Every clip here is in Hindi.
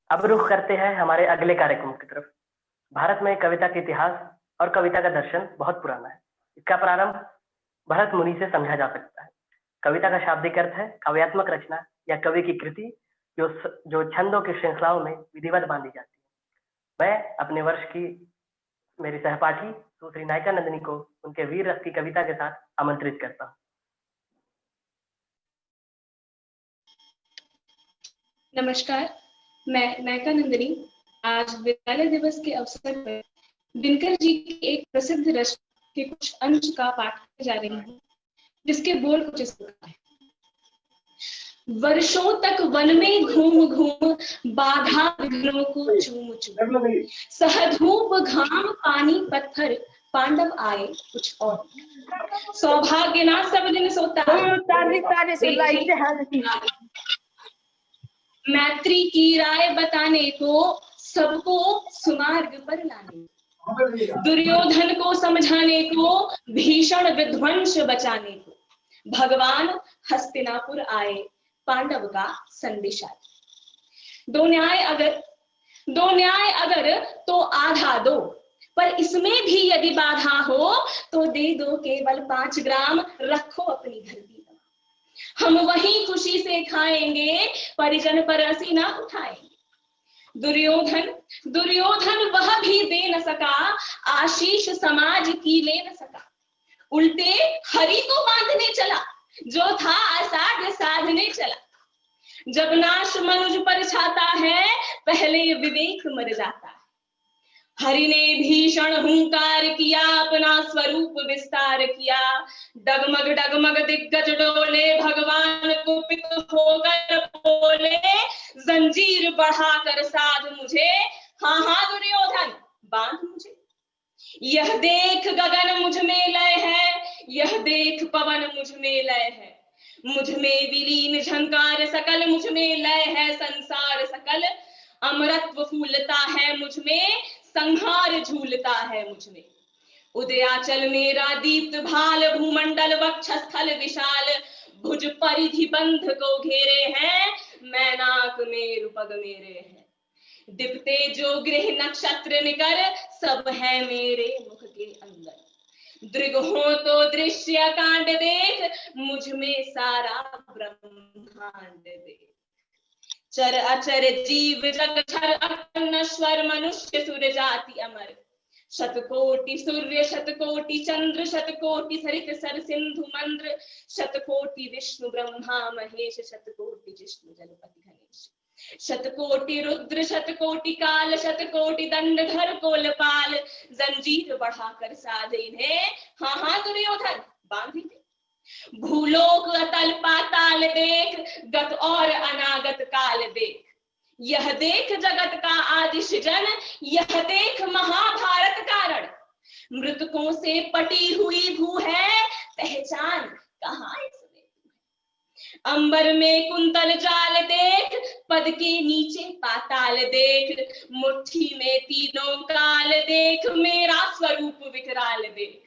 अब रुख करते हैं हमारे अगले कार्यक्रम की तरफ। भारत में कविता के इतिहास और कविता का दर्शन बहुत पुराना है। इसका प्रारंभ भरत मुनि से समझा जा सकता है। कविता का शाब्दिक अर्थ है काव्यात्मक रचना या कवि की कृति जो छंदों की श्रृंखलाओं में विधिवत बांधी जाती है। मैं अपने वर्ष की मेरी सहपाठी सुश्री नायिका नंदिनी को उनके वीर रस की कविता के साथ आमंत्रित करता हूँ। नमस्कार, मैं नायिका नंदिनी आज विद्यालय दिवस के अवसर पर दिनकर जी की एक प्रसिद्ध रचना के कुछ अंश का पाठ करने जा रही हूँ, जिसके बोल कुछ इस प्रकार है। वर्षों तक वन में घूम घूम बाधा विघ्नों को चूम चूम, सहधूप घाम पानी पत्थर पांडव आए कुछ और। सौभाग्य ना सब दिन सोता, मैत्री की राय बताने को, सबको सुमार्ग पर लाने, दुर्योधन को समझाने को, भीषण विध्वंस बचाने को, भगवान हस्तिनापुर आए पांडव का संदेशा। दो न्याय अगर तो आधा दो, पर इसमें भी यदि बाधा हो तो दे दो केवल 5 ग्राम, रखो अपनी धरती। हम वही खुशी से खाएंगे, परिजन पर असी ना उठाएंगे। दुर्योधन वह भी दे न सका, आशीष समाज की ले न सका। उल्टे हरि को बांधने चला, जो था असाध्य साधने चला। जब नाश मनुज पर छाता है, पहले विवेक मर जाता है। हरि ने भीषण हुंकार किया, अपना स्वरूप विस्तार किया। डगमग डगमग दिग्गज डोले, भगवान कुपित होकर बोले, जंजीर बढ़ाकर साध मुझे, हाँ हाँ दुर्योधन बांध मुझे। यह देख गगन मुझ में लय है, यह देख पवन मुझ में लय है। मुझ में विलीन झंकार सकल, मुझ में लय है संसार सकल। अमरत्व फूलता है मुझ में, संहार झूलता है मुझ में। उदयाचल मेरा दीप्त भाल, भूमंडल वक्षस्थल विशाल। भुज परिधि बंध को घेरे हैं, मैनाक मेरु पग मेरे हैं। दिपते जो गृह नक्षत्र निकर, सब है मेरे मुख के अंदर। दृग हो तो दृश्य कांड देख, मुझ में सारा ब्रह्मांड देख। चर अचर जीव जग छर नश्वर, मनुष्य सुर जाति अमर। शतकोटि सूर्य शतकोटि चंद्र, शतकोटि सरित सर सिंधु मंद्र। शतकोटि विष्णु ब्रह्मा महेश, शतकोटि जिष्णु जलपति गणेश। शतकोटि रुद्र शतकोटि काल, शतकोटि दंडधर कोलपाल। जंजीर बढ़ाकर साधे इन्हें, हाँ हाँ दुर्योधन बांध दे। भूलोक अतल पाताल देख, गत और अनागत काल देख। यह देख जगत का आदि सृजन, यह देख महाभारत कारण। मृतकों से पटी हुई भू है, पहचान कहाँ इसमें। अंबर में कुंतल जाल देख, पद के नीचे पाताल देख। मुट्ठी में तीनों काल देख, मेरा स्वरूप विकराल देख।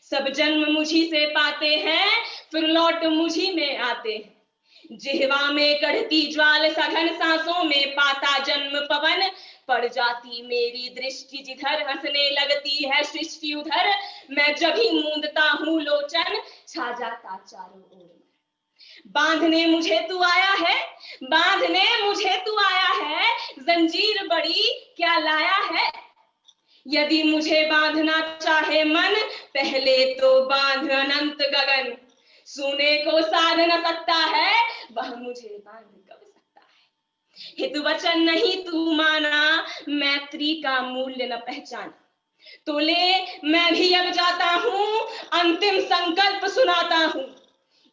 सब जन्म मुझी से पाते हैं, फिर लौट मुझी में आते हैं। जिह्वा में कढ़ती ज्वाल सघन, सांसों में पाता जन्म पवन। पड़ जाती मेरी दृष्टि जिधर, हंसने लगती है सृष्टि उधर। मैं जब ही मूंदता हूँ लोचन, छा जाता चारों ओर। बांधने मुझे तू आया है, बांधने मुझे तू आया है। जंजीर बड़ी क्या लाया है। यदि मुझे बांधना चाहे मन, पहले तो बांध अनंत गगन। सोने को साध न सकता है, वह मुझे बांध कब सकता है। हित वचन नहीं तू माना, मैत्री का मूल्य न पहचाना। तो ले मैं भी अब जाता हूँ, अंतिम संकल्प सुनाता हूँ।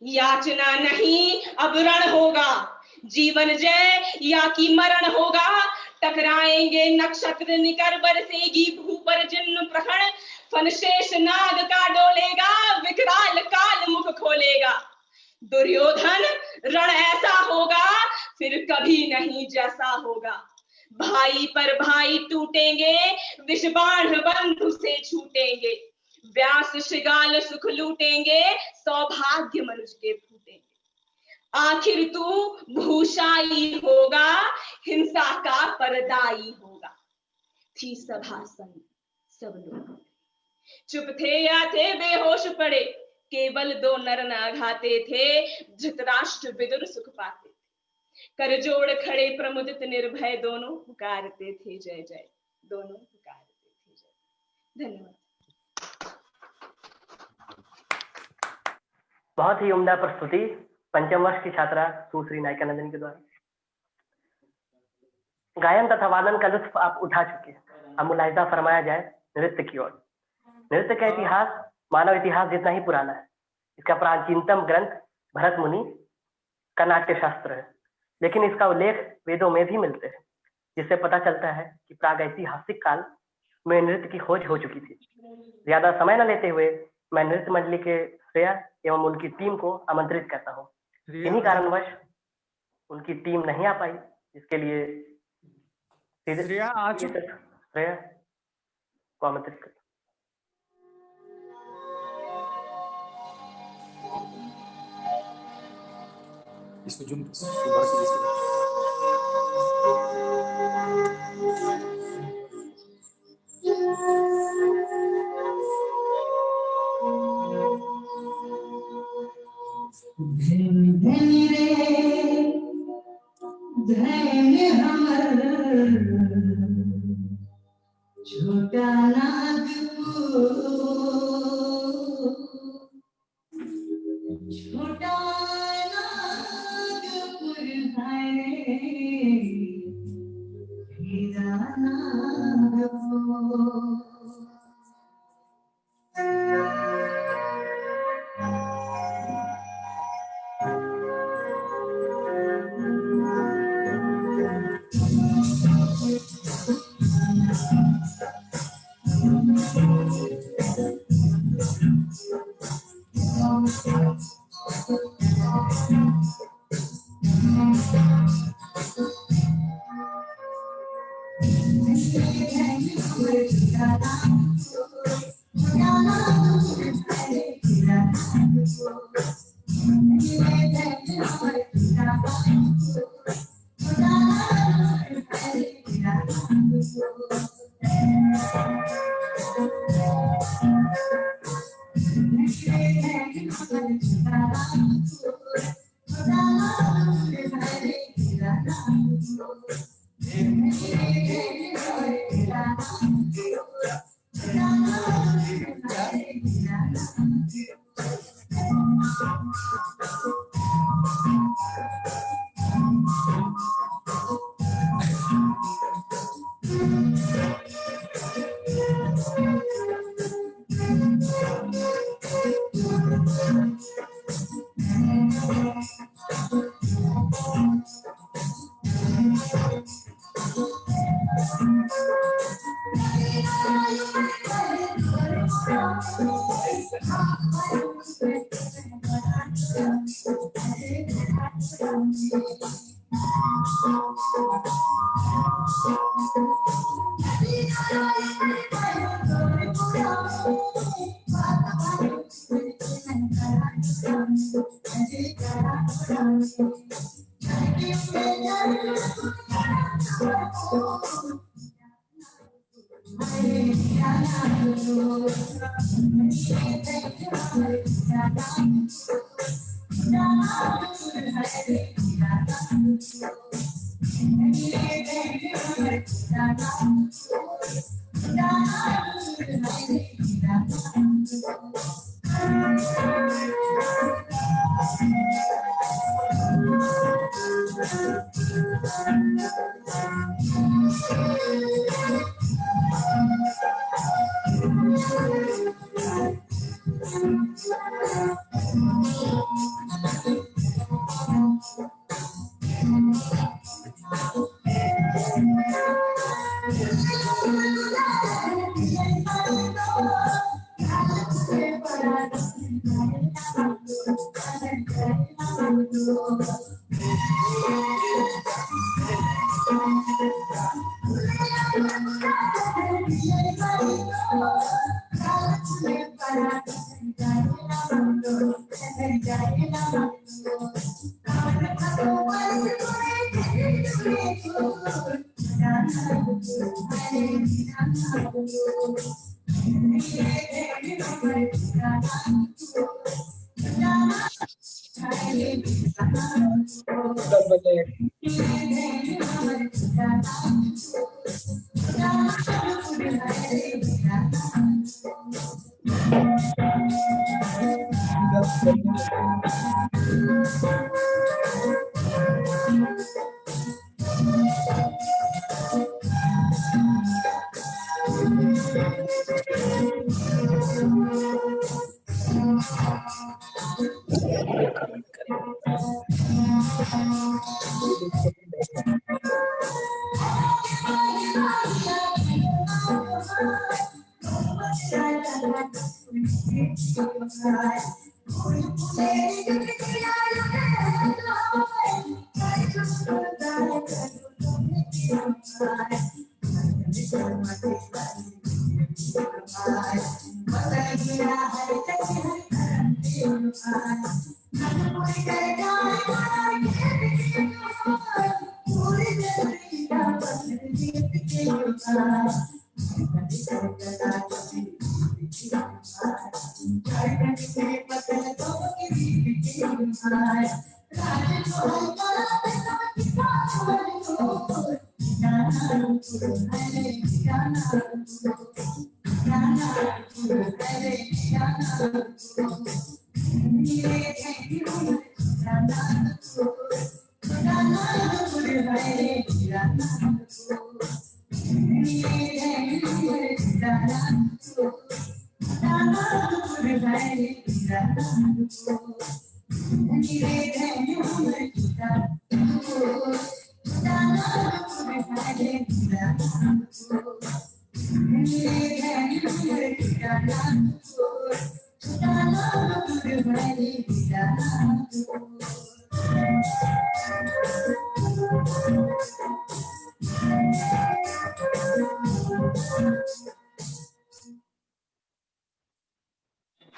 याचना नहीं अब रण होगा, जीवन जय या कि मरण होगा। टकराएंगे नक्षत्र निकर, बरसेगी भू पर जिन्न प्रहण। फनशेष नाग का डोलेगा, विकराल काल मुख खोलेगा। दुर्योधन रण ऐसा होगा, फिर कभी नहीं जैसा होगा। भाई पर भाई टूटेंगे, विषबाण बंधु से छूटेंगे। व्यास श्रृगाल सुख लूटेंगे, सौभाग्य मनुष्य के फूटेंगे। आखिर तू भूषाई होगा, हिंसा का परदाई होगा। थी सभा संग सब लोग, चुप थे या थे बेहोश पड़े, केवल दो नर नाघाते थे, धृतराष्ट्र विदुर सुख पाते। कर जोड़ खड़े प्रमुदित निर्भय, दोनों पुकारते थे जय जय, दोनों पुकारते थे जय। धन्यवाद। बहुत ही उम्दा प्रस्तुति पंचम वर्ष की छात्रा सुश्री नायिका नंदिनी के द्वारा। गायन तथा वादन का लुत्फ आप उठा चुके हैं। अब मुलाहिजा फरमाया जाए नृत्य की ओर। नृत्य का इतिहास मानव इतिहास जितना ही पुराना है। इसका प्राचीनतम ग्रंथ भरत मुनि का नाट्य शास्त्र है, लेकिन इसका उल्लेख वेदों में भी मिलते हैं, जिससे पता चलता है कि प्रागैतिहासिक काल में नृत्य की खोज हो चुकी थी। ज्यादा समय न लेते हुए मैं नृत्य मंडली के श्रेया एवं उनकी टीम को आमंत्रित करता हूँ। इन्हीं कारणवश उनकी टीम नहीं आ पाई, जिसके लिए श्रेया को आमंत्रित करता हूँ। इसको जूम छोटा नागपुर, छोटा नागपुर है हीरा नागपुर।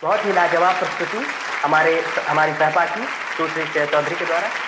बहुत ही लाजवाब प्रस्तुति हमारी सहपाठी सुश्री चौधरी के द्वारा।